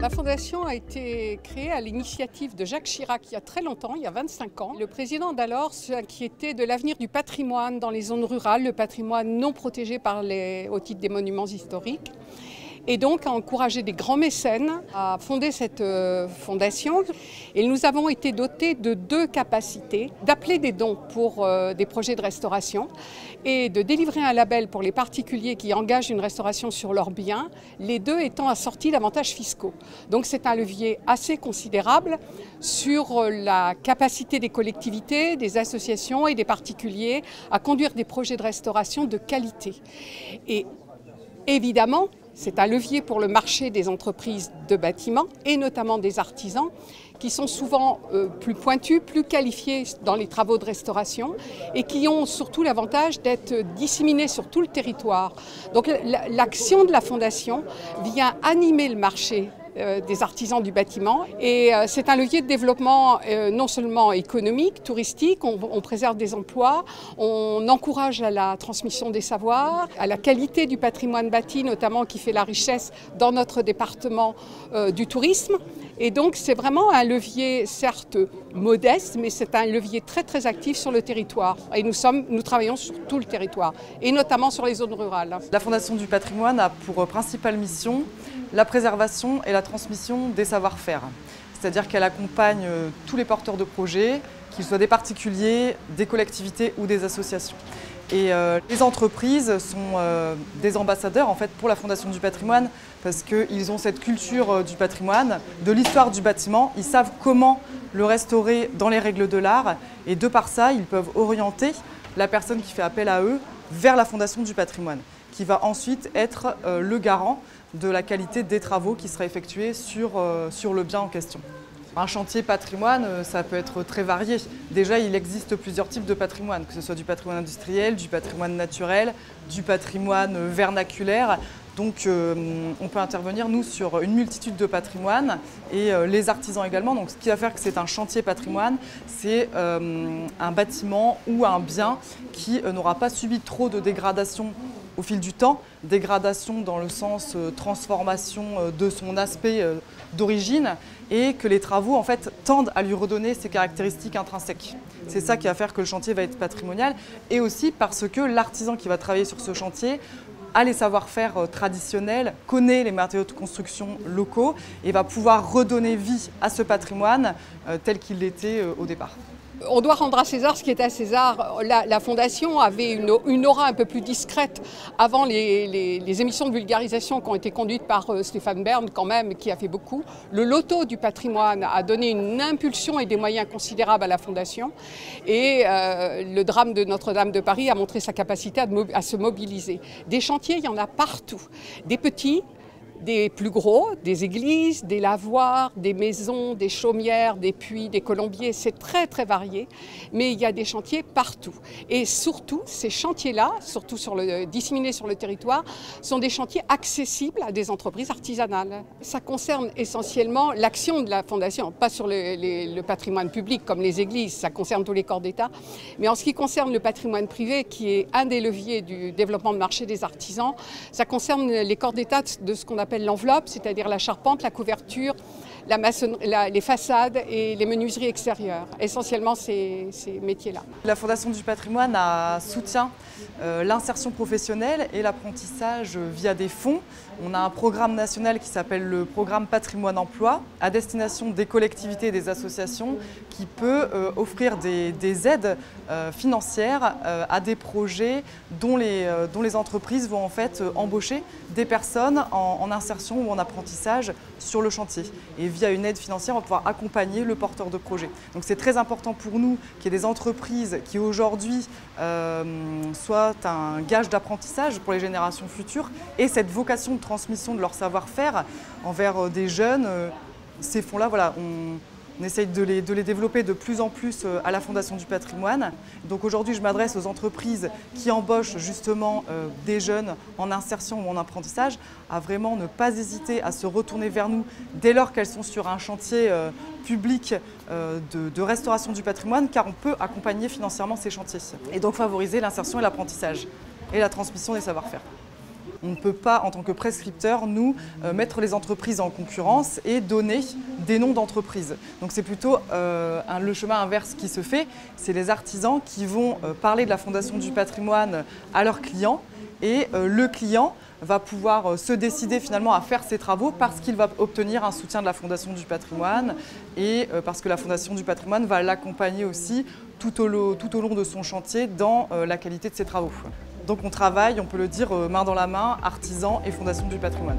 La fondation a été créée à l'initiative de Jacques Chirac il y a très longtemps, il y a 25 ans. Le président d'alors s'inquiétait de l'avenir du patrimoine dans les zones rurales, le patrimoine non protégé au titre des monuments historiques. Et donc a encouragé des grands mécènes à fonder cette fondation. Et nous avons été dotés de deux capacités, d'appeler des dons pour des projets de restauration et de délivrer un label pour les particuliers qui engagent une restauration sur leurs biens, les deux étant assortis d'avantages fiscaux. Donc c'est un levier assez considérable sur la capacité des collectivités, des associations et des particuliers à conduire des projets de restauration de qualité. Et évidemment, c'est un levier pour le marché des entreprises de bâtiments et notamment des artisans qui sont souvent plus pointus, plus qualifiés dans les travaux de restauration et qui ont surtout l'avantage d'être disséminés sur tout le territoire. Donc l'action de la Fondation vient animer le marché des artisans du bâtiment et c'est un levier de développement non seulement économique, touristique, on préserve des emplois, on encourage à la transmission des savoirs, à la qualité du patrimoine bâti notamment qui fait la richesse dans notre département du tourisme. Et donc c'est vraiment un levier certes modeste, mais c'est un levier très très actif sur le territoire. Et nous travaillons sur tout le territoire, et notamment sur les zones rurales. La Fondation du patrimoine a pour principale mission la préservation et la transmission des savoir-faire. C'est-à-dire qu'elle accompagne tous les porteurs de projets, qu'ils soient des particuliers, des collectivités ou des associations. Et les entreprises sont des ambassadeurs en fait, pour la Fondation du patrimoine parce qu'ils ont cette culture du patrimoine, de l'histoire du bâtiment. Ils savent comment le restaurer dans les règles de l'art et de par ça, ils peuvent orienter la personne qui fait appel à eux vers la Fondation du patrimoine, qui va ensuite être le garant de la qualité des travaux qui sera effectués sur le bien en question. Un chantier patrimoine, ça peut être très varié. Déjà, il existe plusieurs types de patrimoine, que ce soit du patrimoine industriel, du patrimoine naturel, du patrimoine vernaculaire. Donc on peut intervenir, nous, sur une multitude de patrimoines et les artisans également. Donc ce qui va faire que c'est un chantier patrimoine, c'est un bâtiment ou un bien qui n'aura pas subi trop de dégradation au fil du temps, dégradation dans le sens transformation de son aspect d'origine et que les travaux en fait tendent à lui redonner ses caractéristiques intrinsèques. C'est ça qui va faire que le chantier va être patrimonial et aussi parce que l'artisan qui va travailler sur ce chantier a les savoir-faire traditionnels, connaît les matériaux de construction locaux et va pouvoir redonner vie à ce patrimoine tel qu'il l'était au départ. On doit rendre à César ce qui est à César. La Fondation avait une aura un peu plus discrète avant les émissions de vulgarisation qui ont été conduites par Stéphane Bern quand même, qui a fait beaucoup. Le loto du patrimoine a donné une impulsion et des moyens considérables à la Fondation. Et le drame de Notre-Dame de Paris a montré sa capacité à se mobiliser. Des chantiers, il y en a partout. Des petits, des plus gros, des églises, des lavoirs, des maisons, des chaumières, des puits, des colombiers, c'est très très varié, mais il y a des chantiers partout. Et surtout, ces chantiers-là, surtout disséminés sur le territoire, sont des chantiers accessibles à des entreprises artisanales. Ça concerne essentiellement l'action de la Fondation, pas sur le patrimoine public comme les églises, ça concerne tous les corps d'État, mais en ce qui concerne le patrimoine privé, qui est un des leviers du développement de marché des artisans, ça concerne les corps d'État de ce qu'on appelle l'enveloppe, c'est-à-dire la charpente, la couverture, la maçonnerie, les façades et les menuiseries extérieures, essentiellement ces métiers-là. La Fondation du patrimoine soutient l'insertion professionnelle et l'apprentissage via des fonds. On a un programme national qui s'appelle le programme Patrimoine Emploi à destination des collectivités et des associations qui peut offrir des aides financières à des projets dont les entreprises vont en fait embaucher des personnes en insertion ou en apprentissage sur le chantier. Et via une aide financière, on va pouvoir accompagner le porteur de projet. Donc c'est très important pour nous qu'il y ait des entreprises qui aujourd'hui soient un gage d'apprentissage pour les générations futures et cette vocation de transmission de leur savoir-faire envers des jeunes. Ces fonds-là, voilà, on essaye de les développer de plus en plus à la Fondation du patrimoine. Donc aujourd'hui, je m'adresse aux entreprises qui embauchent justement des jeunes en insertion ou en apprentissage, à vraiment ne pas hésiter à se retourner vers nous dès lors qu'elles sont sur un chantier public de restauration du patrimoine, car on peut accompagner financièrement ces chantiers et donc favoriser l'insertion et l'apprentissage et la transmission des savoir-faire. On ne peut pas, en tant que prescripteur, nous, mettre les entreprises en concurrence et donner des noms d'entreprises. Donc c'est plutôt le chemin inverse qui se fait. C'est les artisans qui vont parler de la Fondation du patrimoine à leurs clients et le client va pouvoir se décider finalement à faire ses travaux parce qu'il va obtenir un soutien de la Fondation du patrimoine et parce que la Fondation du patrimoine va l'accompagner aussi tout au long de son chantier dans la qualité de ses travaux. Donc on travaille, on peut le dire, main dans la main, artisans et Fondation du patrimoine.